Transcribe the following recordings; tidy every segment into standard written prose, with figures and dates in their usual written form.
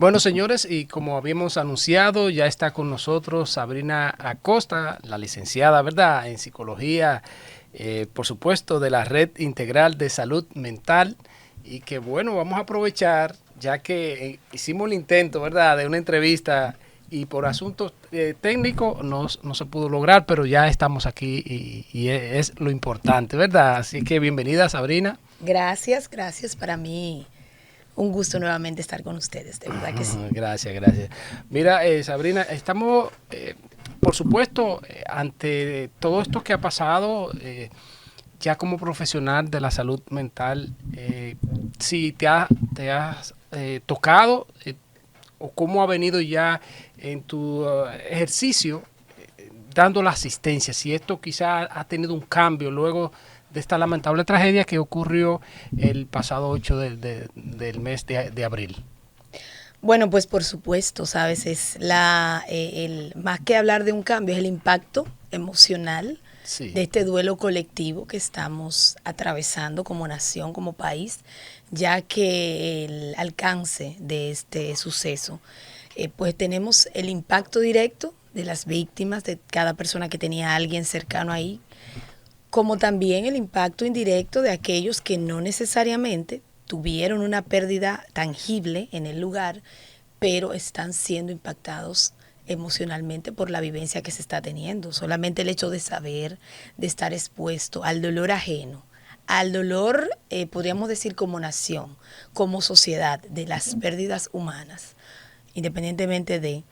Bueno, señores, y como habíamos anunciado, ya está con nosotros Sabrina Acosta, la licenciada, ¿verdad?, en psicología, por supuesto, de la Red Integral de Salud Mental. Y que bueno, vamos a aprovechar, ya que hicimos el intento, ¿verdad?, de una entrevista y por asuntos técnicos no se pudo lograr, pero ya estamos aquí y es lo importante, ¿verdad? Así que bienvenida, Sabrina. Gracias, gracias. Para mí un gusto nuevamente estar con ustedes, de verdad que sí. Gracias, gracias. Mira, Sabrina, estamos, por supuesto, ante todo esto que ha pasado, ya como profesional de la salud mental, si te has tocado o cómo ha venido ya en tu ejercicio dando la asistencia, si esto quizá ha tenido un cambio luego de esta lamentable tragedia que ocurrió el pasado 8 del mes de abril. Bueno, pues por supuesto, sabes, más que hablar de un cambio, es el impacto emocional Sí. de este duelo colectivo que estamos atravesando como nación, como país, ya que el alcance de este suceso, pues tenemos el impacto directo de las víctimas, de cada persona que tenía a alguien cercano ahí, como también el impacto indirecto de aquellos que no necesariamente tuvieron una pérdida tangible en el lugar, pero están siendo impactados emocionalmente por la vivencia que se está teniendo. Solamente el hecho de saber, de estar expuesto al dolor ajeno, al dolor, podríamos decir como nación, como sociedad, de las pérdidas humanas, independientemente de,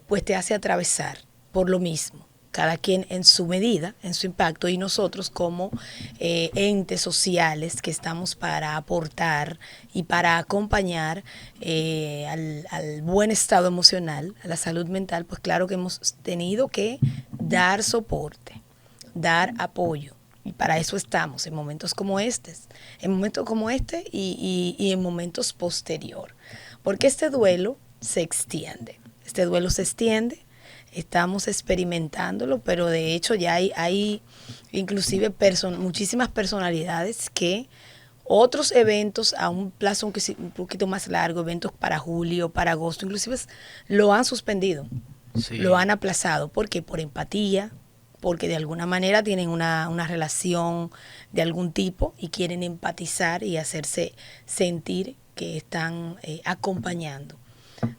pues te hace atravesar por lo mismo, cada quien en su medida, en su impacto, y nosotros como entes sociales que estamos para aportar y para acompañar al buen estado emocional, a la salud mental, pues claro que hemos tenido que dar soporte, dar apoyo. Y para eso estamos en momentos como este y en momentos posterior. Porque este duelo se extiende, estamos experimentándolo, pero de hecho ya hay inclusive muchísimas personalidades que otros eventos a un plazo un poquito más largo, eventos para julio, para agosto, inclusive lo han suspendido, lo Sí. han aplazado. ¿Por qué? Por empatía, porque de alguna manera tienen una relación de algún tipo y quieren empatizar y hacerse sentir que están acompañando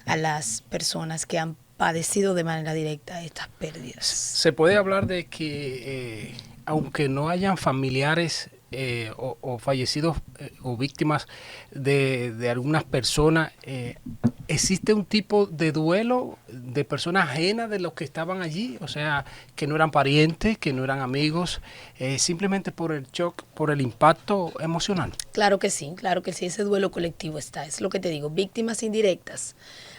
a las personas que han padecido de manera directa estas pérdidas. Se puede hablar de que, aunque no hayan familiares o fallecidos o víctimas de algunas personas, existe un tipo de duelo de personas ajenas de los que estaban allí, o sea, que no eran parientes, que no eran amigos, simplemente por el shock, por el impacto emocional. Claro que sí, ese duelo colectivo está, es lo que te digo, víctimas indirectas,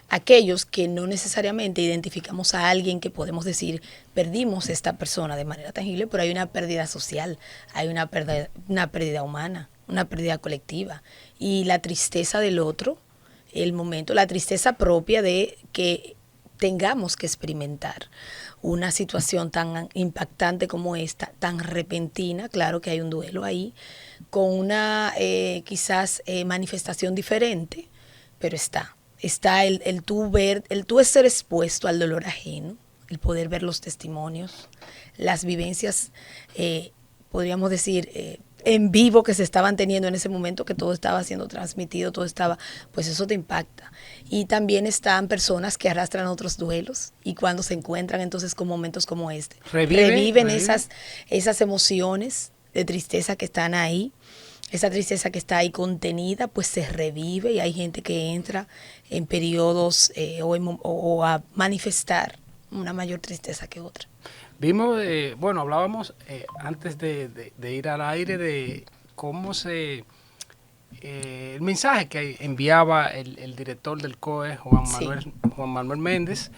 aquellos que no necesariamente identificamos a alguien que podemos decir, perdimos esta persona de manera tangible, pero hay una pérdida social, hay una pérdida humana, una pérdida colectiva, y la tristeza del otro, el momento, la tristeza propia de que tengamos que experimentar una situación tan impactante como esta, tan repentina, claro que hay un duelo ahí, con una quizás manifestación diferente, pero está el tú ver, el tú ser expuesto al dolor ajeno, el poder ver los testimonios, las vivencias, podríamos decir, en vivo que se estaban teniendo en ese momento, que todo estaba siendo transmitido, todo estaba, pues eso te impacta. Y también están personas que arrastran otros duelos y cuando se encuentran entonces con momentos como este, reviven Revive. esas emociones de tristeza que están ahí, esa tristeza que está ahí contenida, pues se revive y hay gente que entra en periodos o a manifestar una mayor tristeza que otra. Vimos, bueno, hablábamos antes de ir al aire de cómo el mensaje que enviaba el director del COE, Sí, Juan Manuel Méndez,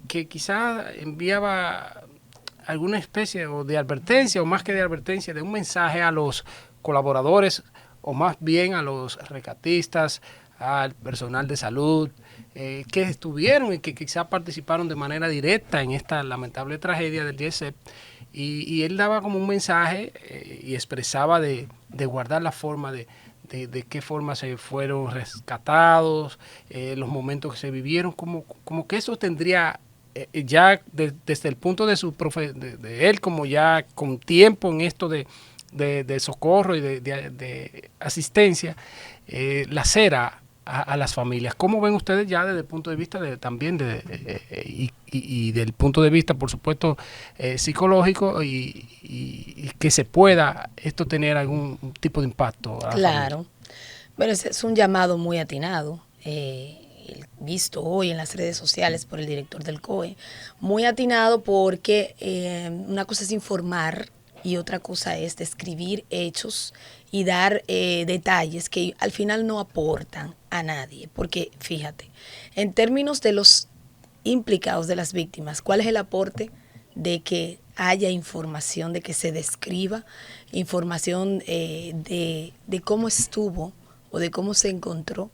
que quizá enviaba alguna especie o de advertencia, o más que de advertencia, de un mensaje a los colaboradores, o más bien a los rescatistas, al personal de salud, que estuvieron y que quizá participaron de manera directa en esta lamentable tragedia del 10 y él daba como un mensaje y expresaba de guardar la forma de qué forma se fueron rescatados, los momentos que se vivieron, como que eso tendría ya desde el punto de de él, como ya con tiempo en esto de socorro y de asistencia, la cera a las familias. ¿Cómo ven ustedes ya desde el punto de vista también y del punto de vista, por supuesto, psicológico y que se pueda esto tener algún tipo de impacto a la familia? Claro. Bueno, ese es un llamado muy atinado, visto hoy en las redes sociales por el director del COE. Muy atinado porque una cosa es informar y otra cosa es describir hechos y dar detalles que al final no aportan a nadie. Porque fíjate, en términos de los implicados, de las víctimas, ¿cuál es el aporte de que haya información, de que se describa información de cómo estuvo o de cómo se encontró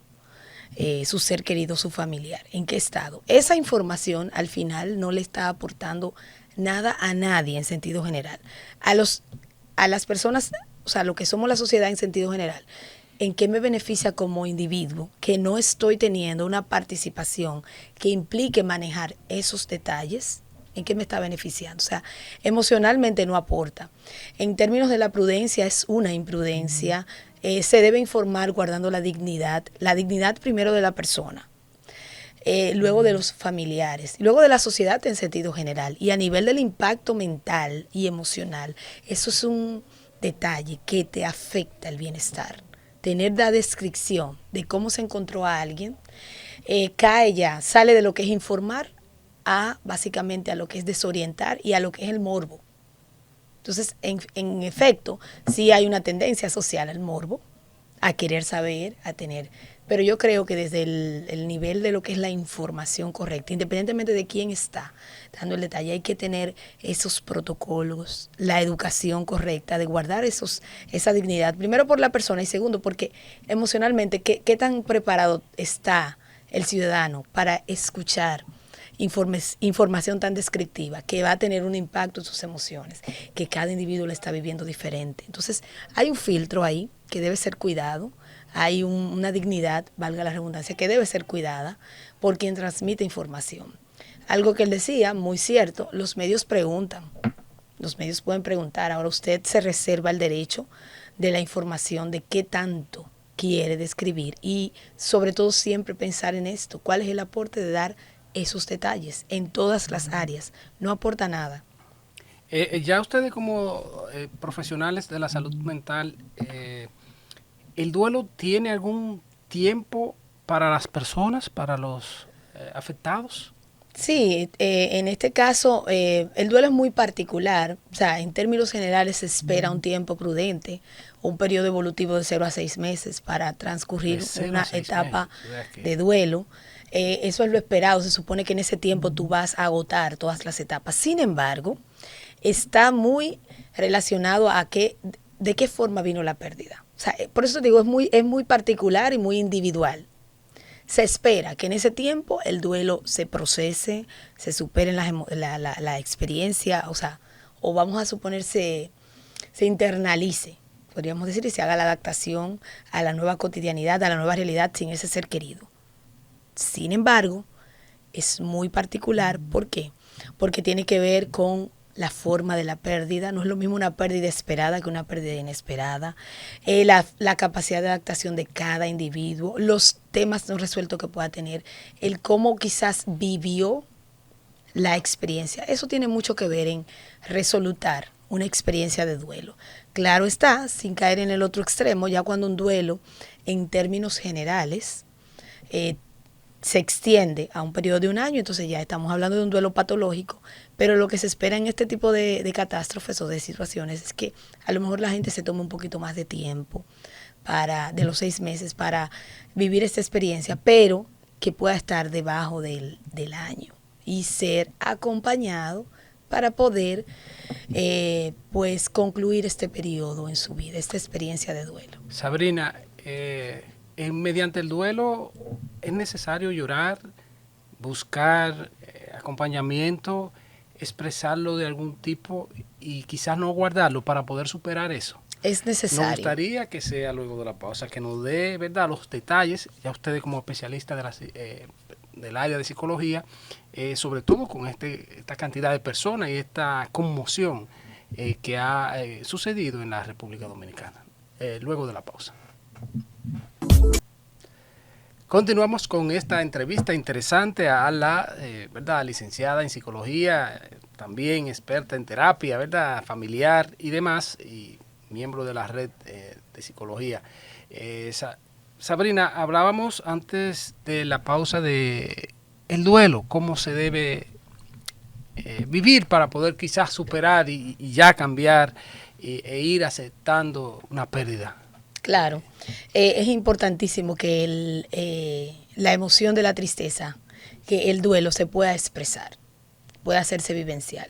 su ser querido, su familiar, en qué estado? Esa información al final no le está aportando nada a nadie en sentido general. A las personas, o sea, lo que somos la sociedad en sentido general, ¿en qué me beneficia como individuo que no estoy teniendo una participación que implique manejar esos detalles? ¿En qué me está beneficiando? O sea, emocionalmente no aporta. En términos de la prudencia, es una imprudencia. Se debe informar guardando la dignidad primero de la persona, luego de los familiares, luego de la sociedad en sentido general. Y a nivel del impacto mental y emocional, eso es un detalle que te afecta el bienestar. Tener la descripción de cómo se encontró a alguien, cae ya, sale de lo que es informar a básicamente a lo que es desorientar y a lo que es el morbo. Entonces, en efecto, sí hay una tendencia social al morbo, a querer saber, a tener. Pero yo creo que desde el nivel de lo que es la información correcta, independientemente de quién está dando el detalle, hay que tener esos protocolos, la educación correcta de guardar esa dignidad, primero por la persona y segundo porque emocionalmente, ¿qué tan preparado está el ciudadano para escuchar información tan descriptiva que va a tener un impacto en sus emociones, que cada individuo la está viviendo diferente? Entonces, hay un filtro ahí que debe ser cuidado, hay una dignidad, valga la redundancia, que debe ser cuidada por quien transmite información. Algo que él decía, muy cierto, los medios preguntan, los medios pueden preguntar, ahora usted se reserva el derecho de la información de qué tanto quiere describir y sobre todo siempre pensar en esto, cuál es el aporte de dar esos detalles en todas las áreas, no aporta nada. Ya ustedes como profesionales de la salud mental, ¿el duelo tiene algún tiempo para las personas, para los afectados? Sí, en este caso el duelo es muy particular, o sea, en términos generales se espera un tiempo prudente, un periodo evolutivo de 0 a 6 meses para De transcurrir cero a una seis etapa meses. O sea de que duelo. Eso es lo esperado, se supone que en ese tiempo tú vas a agotar todas las etapas. Sin embargo, está muy relacionado a de qué forma vino la pérdida. O sea, por eso digo, es muy particular y muy individual. Se espera que en ese tiempo el duelo se procese, se superen la experiencia, o sea, o vamos a suponer se internalice, podríamos decir, y se haga la adaptación a la nueva cotidianidad, a la nueva realidad sin ese ser querido. Sin embargo, es muy particular. ¿Por qué? Porque tiene que ver con la forma de la pérdida. No es lo mismo una pérdida esperada que una pérdida inesperada. La capacidad de adaptación de cada individuo, los temas no resueltos que pueda tener, el cómo quizás vivió la experiencia. Eso tiene mucho que ver en resolutar una experiencia de duelo. Claro está, sin caer en el otro extremo, ya cuando un duelo, en términos generales, eh, se extiende a un periodo de un año, entonces ya estamos hablando de un duelo patológico, pero lo que se espera en este tipo de catástrofes o de situaciones es que a lo mejor la gente se tome un poquito más de tiempo de los 6 meses para vivir esta experiencia, pero que pueda estar debajo del año y ser acompañado para poder pues concluir este periodo en su vida, esta experiencia de duelo. Sabrina, mediante el duelo es necesario llorar, buscar acompañamiento, expresarlo de algún tipo y quizás no guardarlo para poder superar eso. Es Nos necesario. gustaría que sea luego de la pausa, que nos dé, ¿verdad?, los detalles, ya ustedes como especialistas del área de psicología, sobre todo con esta cantidad de personas y esta conmoción que ha sucedido en la República Dominicana. Luego de la pausa. Continuamos con esta entrevista interesante a la ¿verdad?, licenciada en psicología, también experta en terapia, ¿verdad?, familiar y demás, y miembro de la red de psicología. Sabrina, hablábamos antes de la pausa de el duelo, cómo se debe vivir para poder quizás superar y ya cambiar e ir aceptando una pérdida. Claro, es importantísimo que la emoción de la tristeza, que el duelo se pueda expresar, pueda hacerse vivencial.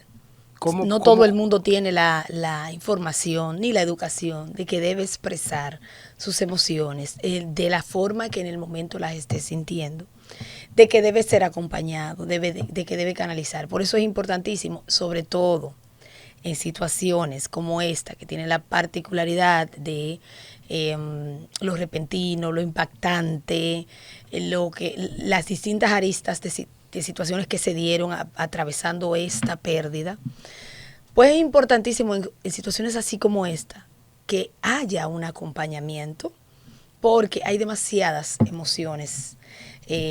¿Cómo, No todo cómo, el mundo tiene la información ni la educación de que debe expresar sus emociones de la forma que en el momento las esté sintiendo, de que debe ser acompañado, de que debe canalizar. Por eso es importantísimo, sobre todo en situaciones como esta, que tiene la particularidad de lo repentino, lo impactante, las distintas aristas de situaciones que se dieron atravesando esta pérdida, pues es importantísimo en situaciones así como esta que haya un acompañamiento, porque hay demasiadas emociones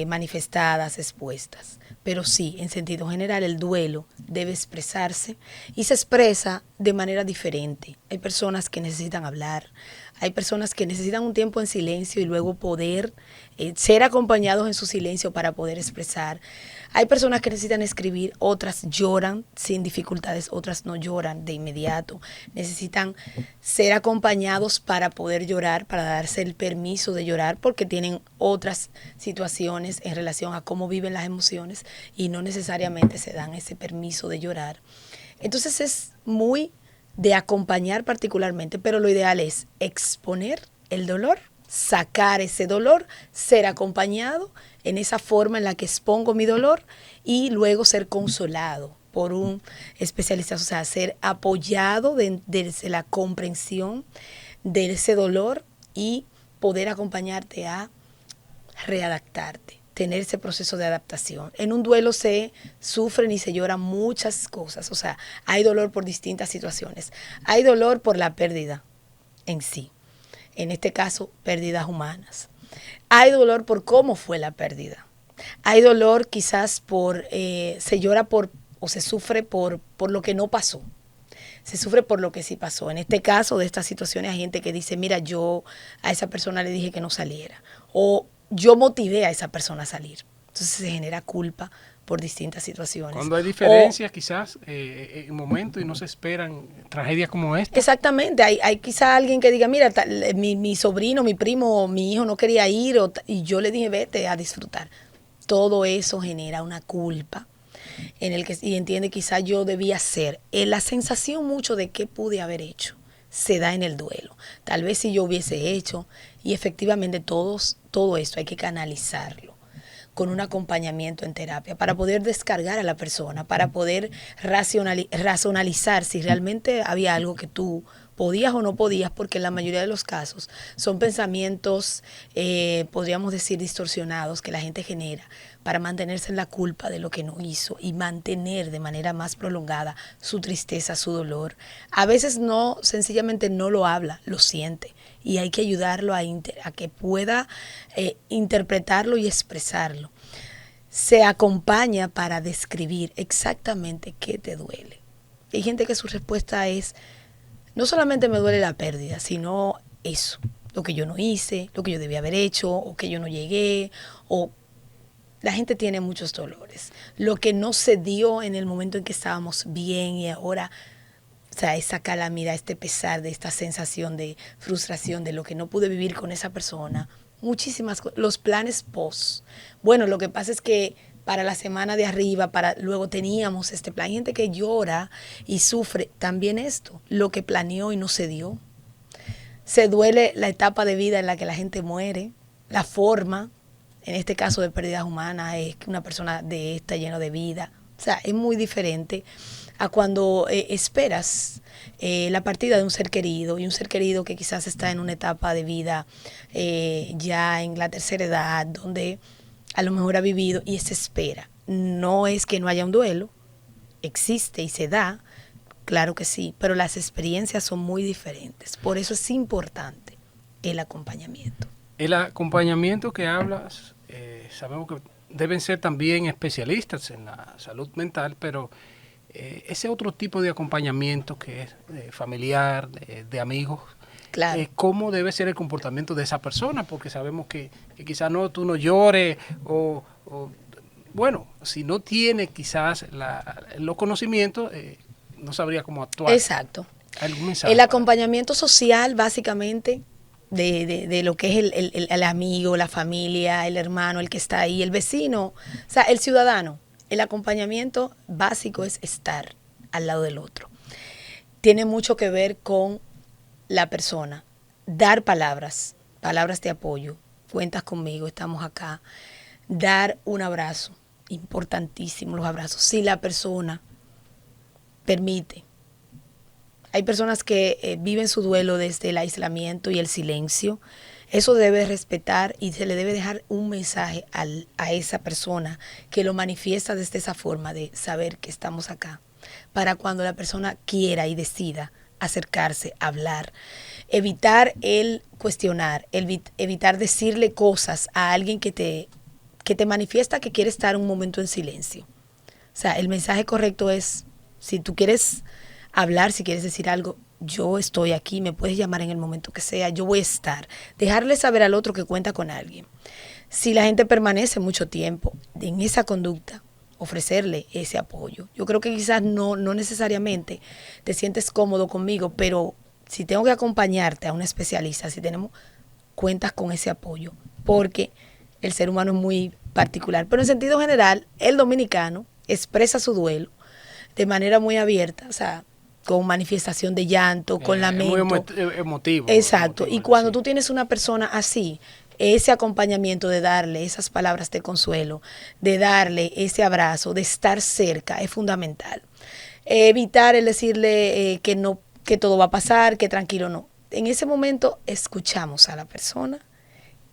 manifestadas, expuestas. Pero sí, en sentido general, el duelo debe expresarse y se expresa de manera diferente. Hay personas que necesitan hablar, hay personas que necesitan un tiempo en silencio y luego poder ser acompañados en su silencio para poder expresar. Hay personas que necesitan escribir, otras lloran sin dificultades, otras no lloran de inmediato. Necesitan ser acompañados para poder llorar, para darse el permiso de llorar, porque tienen otras situaciones en relación a cómo viven las emociones y no necesariamente se dan ese permiso de llorar. Entonces es muy de acompañar particularmente, pero lo ideal es exponer el dolor, sacar ese dolor, ser acompañado en esa forma en la que expongo mi dolor y luego ser consolado por un especialista, o sea, ser apoyado desde la comprensión de ese dolor y poder acompañarte a readaptarte, tener ese proceso de adaptación. En un duelo se sufren y se lloran muchas cosas, o sea, hay dolor por distintas situaciones. Hay dolor por la pérdida en sí, en este caso, pérdidas humanas. Hay dolor por cómo fue la pérdida. Hay dolor quizás se llora por o se sufre por lo que no pasó. Se sufre por lo que sí pasó. En este caso de estas situaciones hay gente que dice, mira, yo a esa persona le dije que no saliera. O yo motivé a esa persona a salir. Entonces se genera culpa por distintas situaciones. Cuando hay O diferencias, quizás en momentos y no se esperan tragedias como esta. exactamente, hay quizá alguien que diga, mira, mi sobrino, mi primo, mi hijo no quería ir y yo le dije, vete a disfrutar. Todo eso genera una culpa en el que y entiende quizá yo debía hacer. La sensación mucho de qué pude haber hecho se da en el duelo. Tal vez si yo hubiese hecho y efectivamente todo esto hay que canalizarlo con un acompañamiento en terapia para poder descargar a la persona, para poder racionalizar si realmente había algo que tú podías o no podías, porque en la mayoría de los casos son pensamientos, podríamos decir, distorsionados que la gente genera para mantenerse en la culpa de lo que no hizo y mantener de manera más prolongada su tristeza, su dolor. A veces no, sencillamente no lo habla, lo siente y hay que ayudarlo a que pueda interpretarlo y expresarlo. Se acompaña para describir exactamente qué te duele. Hay gente que su respuesta es, no solamente me duele la pérdida, sino eso, lo que yo no hice, lo que yo debía haber hecho, o que yo no llegué, o la gente tiene muchos dolores. Lo que no se dio en el momento en que estábamos bien y ahora, o sea, esa calamidad, este pesar de esta sensación de frustración, de lo que no pude vivir con esa persona, muchísimas cosas. Los planes post. Bueno, lo que pasa es que para la semana de arriba, luego teníamos este plan. Hay gente que llora y sufre también esto, lo que planeó y no se dio. Se duele la etapa de vida en la que la gente muere, la forma, en este caso de pérdidas humanas, es que una persona de esta llena de vida. O sea, es muy diferente a cuando esperas la partida de un ser querido, y un ser querido que quizás está en una etapa de vida ya en la tercera edad, donde a lo mejor ha vivido y se espera. No es que no haya un duelo, existe y se da, claro que sí, pero las experiencias son muy diferentes. Por eso es importante el acompañamiento. El acompañamiento que hablas, sabemos que deben ser también especialistas en la salud mental, pero ese otro tipo de acompañamiento que es familiar, de amigos, Claro. ¿cómo debe ser el comportamiento de esa persona? Porque sabemos que quizás no, tú no llores bueno, si no tiene quizás los conocimientos, no sabría cómo actuar. Exacto. ¿Algún mensaje El acompañamiento social, básicamente, de lo que es el amigo, la familia, el hermano, el que está ahí, el vecino, o sea, el ciudadano. El acompañamiento básico es estar al lado del otro. Tiene mucho que ver con la persona. Dar palabras, palabras de apoyo. Cuentas conmigo, estamos acá. Dar un abrazo, importantísimo los abrazos. Si la persona permite. Hay personas que viven su duelo desde el aislamiento y el silencio. Eso debe respetar y se le debe dejar un mensaje a esa persona que lo manifiesta desde esa forma de saber que estamos acá. Para cuando la persona quiera y decida acercarse, hablar. Evitar el cuestionar, evitar decirle cosas a alguien que te manifiesta que quiere estar un momento en silencio. O sea, el mensaje correcto es, si tú quieres hablar, si quieres decir algo, yo estoy aquí, me puedes llamar en el momento que sea, yo voy a estar. Dejarle saber al otro que cuenta con alguien. Si la gente permanece mucho tiempo en esa conducta, ofrecerle ese apoyo. Yo creo que quizás no necesariamente te sientes cómodo conmigo, pero si tengo que acompañarte a un especialista, si tenemos, cuentas con ese apoyo, porque el ser humano es muy particular. Pero en sentido general, el dominicano expresa su duelo de manera muy abierta, o sea, con manifestación de llanto, con lamento. Muy emotivo. Exacto. Emotivo, Y cuando sí. tú tienes una persona así, ese acompañamiento de darle esas palabras de consuelo, de darle ese abrazo, de estar cerca, es fundamental. Evitar el decirle que no, que todo va a pasar, que tranquilo, no. En ese momento escuchamos a la persona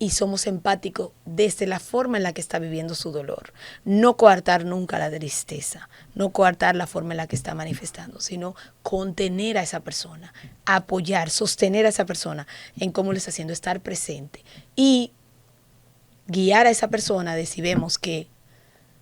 y somos empáticos desde la forma en la que está viviendo su dolor. No coartar nunca la tristeza, no coartar la forma en la que está manifestando, sino contener a esa persona, apoyar, sostener a esa persona en cómo le está haciendo, estar presente y guiar a esa persona de si vemos que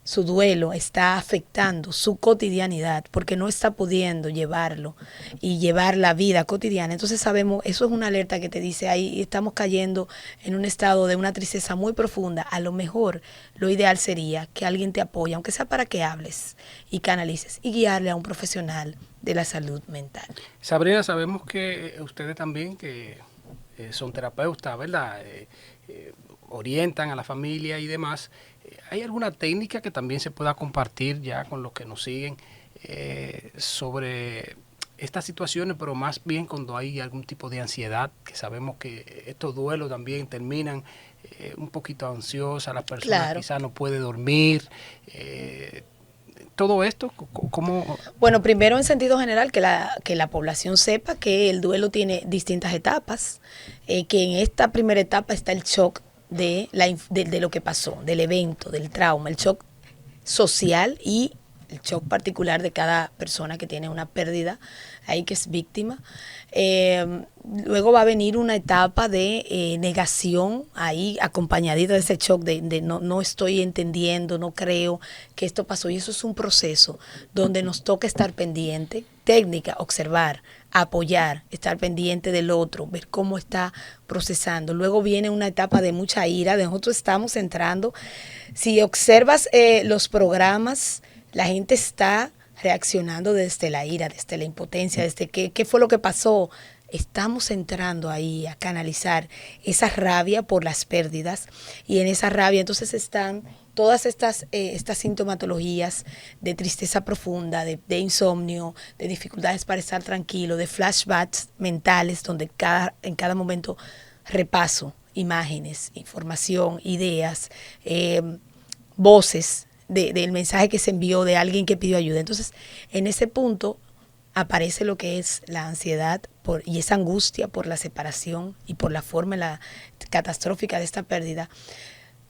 su duelo está afectando su cotidianidad porque no está pudiendo llevarlo y llevar la vida cotidiana. Entonces sabemos, eso es una alerta que te dice, ahí estamos cayendo en un estado de una tristeza muy profunda. A lo mejor lo ideal sería que alguien te apoye, aunque sea para que hables y canalices, y guiarle a un profesional de la salud mental. Sabrina, sabemos que ustedes también que son terapeutas, ¿verdad? Orientan a la familia y demás. ¿Hay alguna técnica que también se pueda compartir ya con los que nos siguen sobre estas situaciones, pero más bien cuando hay algún tipo de ansiedad, que sabemos que estos duelos también terminan un poquito ansiosas, la persona Claro. quizás no puede dormir, todo esto, ¿cómo? Bueno, primero en sentido general que la población sepa que el duelo tiene distintas etapas, que en esta primera etapa está el shock de lo que pasó, del evento, del trauma, el shock social y el shock particular de cada persona que tiene una pérdida ahí que es víctima. Luego va a venir una etapa de negación ahí acompañadita de ese shock de no estoy entendiendo, no creo que esto pasó, y eso es un proceso donde nos toca estar pendiente, técnica, observar, apoyar, estar pendiente del otro, ver cómo está procesando. Luego viene una etapa de mucha ira, de nosotros estamos entrando. Si observas los programas, la gente está reaccionando desde la ira, desde la impotencia, desde qué fue lo que pasó. Estamos entrando ahí a canalizar esa rabia por las pérdidas, y en esa rabia entonces están todas estas sintomatologías de tristeza profunda, de insomnio, de dificultades para estar tranquilo, de flashbacks mentales donde en cada momento repaso imágenes, información, ideas, voces del mensaje que se envió de alguien que pidió ayuda. Entonces, en ese punto aparece lo que es la ansiedad y esa angustia por la separación y por la forma catastrófica de esta pérdida.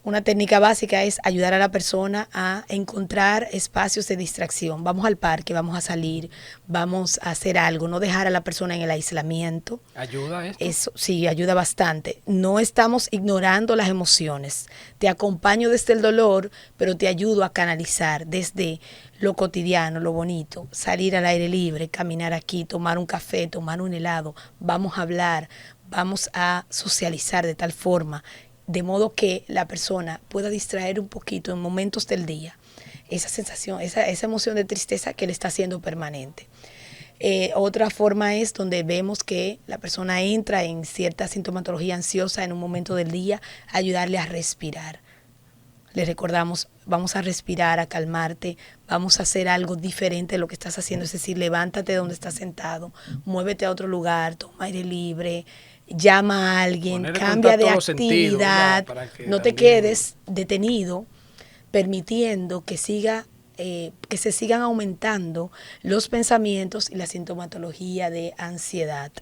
Una técnica básica es ayudar a la persona a encontrar espacios de distracción. Vamos al parque, vamos a salir, vamos a hacer algo, no dejar a la persona en el aislamiento. ¿Ayuda esto? Eso sí, ayuda bastante. No estamos ignorando las emociones. Te acompaño desde el dolor, pero te ayudo a canalizar desde lo cotidiano, lo bonito, salir al aire libre, caminar aquí, tomar un café, tomar un helado, vamos a hablar, vamos a socializar de tal forma de modo que la persona pueda distraer un poquito en momentos del día esa sensación, esa emoción de tristeza que le está haciendo permanente. Otra forma es donde vemos que la persona entra en cierta sintomatología ansiosa en un momento del día, ayudarle a respirar. Le recordamos, vamos a respirar, a calmarte, vamos a hacer algo diferente de lo que estás haciendo, es decir, levántate de donde estás sentado, muévete a otro lugar, toma aire libre, llama a alguien, cambia de actividad, no te quedes detenido, permitiendo que se sigan aumentando los pensamientos y la sintomatología de ansiedad.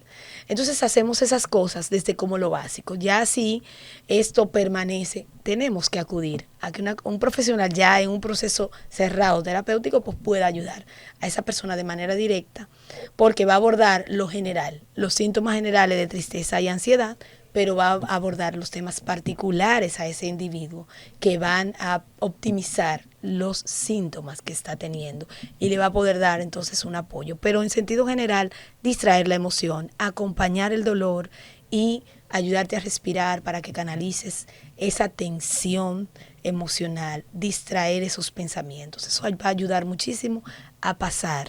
Entonces hacemos esas cosas desde como lo básico. Ya si esto permanece, tenemos que acudir a que un profesional ya en un proceso cerrado terapéutico pues pueda ayudar a esa persona de manera directa, porque va a abordar lo general, los síntomas generales de tristeza y ansiedad, pero va a abordar los temas particulares a ese individuo que van a optimizar los síntomas que está teniendo y le va a poder dar entonces un apoyo. Pero en sentido general, distraer la emoción, acompañar el dolor y ayudarte a respirar para que canalices esa tensión emocional, distraer esos pensamientos. Eso va a ayudar muchísimo a pasar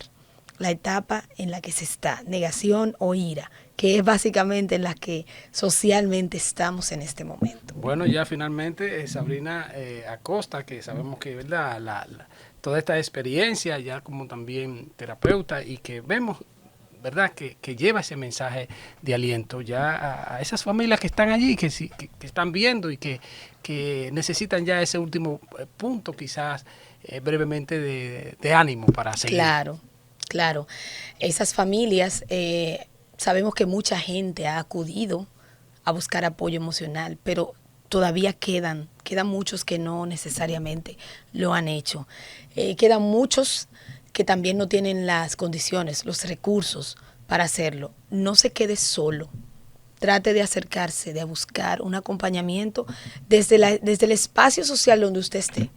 la etapa en la que se está, negación o ira, que es básicamente en la que socialmente estamos en este momento. Bueno, ya finalmente, Sabrina Acosta, que sabemos que ¿verdad? Toda esta experiencia, ya como también terapeuta, y que vemos, ¿verdad?, que lleva ese mensaje de aliento ya a esas familias que están allí, que están viendo y que necesitan ya ese último punto, quizás brevemente, de ánimo para seguir. Claro. Esas familias, sabemos que mucha gente ha acudido a buscar apoyo emocional, pero todavía quedan muchos que no necesariamente lo han hecho. Quedan muchos que también no tienen las condiciones, los recursos para hacerlo. No se quede solo. Trate de acercarse, de buscar un acompañamiento desde el espacio social donde usted esté.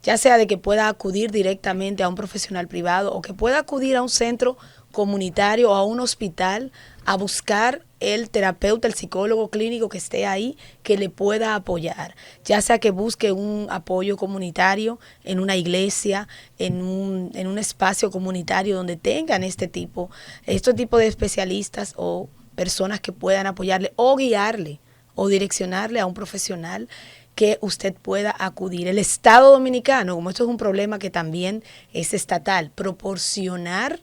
Ya sea de que pueda acudir directamente a un profesional privado o que pueda acudir a un centro comunitario o a un hospital a buscar el terapeuta, el psicólogo clínico que esté ahí, que le pueda apoyar. Ya sea que busque un apoyo comunitario en una iglesia, en un espacio comunitario donde tengan este tipo de especialistas o personas que puedan apoyarle o guiarle o direccionarle a un profesional que usted pueda acudir. El Estado Dominicano, como esto es un problema que también es estatal, proporcionar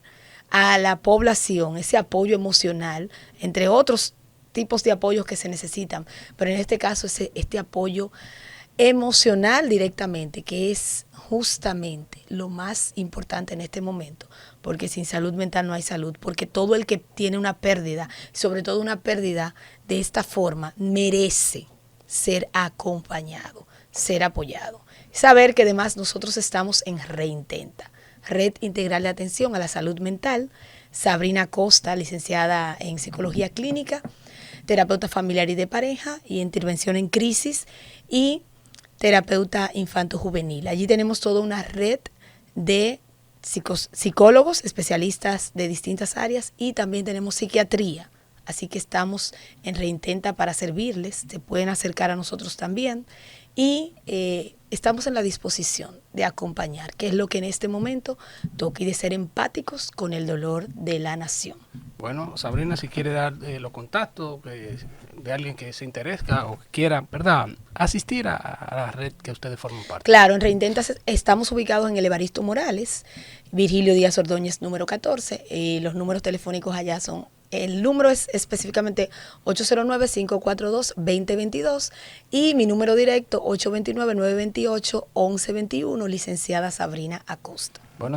a la población ese apoyo emocional, entre otros tipos de apoyos que se necesitan, pero en este caso este apoyo emocional directamente, que es justamente lo más importante en este momento, porque sin salud mental no hay salud, porque todo el que tiene una pérdida, sobre todo una pérdida de esta forma, merece ser acompañado, ser apoyado. Saber que además nosotros estamos en Reintenta, Red Integral de Atención a la Salud Mental. Sabrina Acosta, licenciada en Psicología Clínica, terapeuta familiar y de pareja y intervención en crisis y terapeuta infanto-juvenil. Allí tenemos toda una red de psicólogos, especialistas de distintas áreas y también tenemos psiquiatría. Así que estamos en Reintenta para servirles, se pueden acercar a nosotros también y estamos en la disposición de acompañar, que es lo que en este momento toca, y de ser empáticos con el dolor de la nación. Bueno, Sabrina, si quiere dar los contactos de alguien que se interesa o que quiera, ¿verdad?, asistir a la red que ustedes forman parte. Claro, en Reintenta estamos ubicados en el Evaristo Morales, Virgilio Díaz Ordóñez número 14, y los números telefónicos allá son El número es específicamente 809-542-2022 y mi número directo 829-928-1121, licenciada Sabrina Acosta.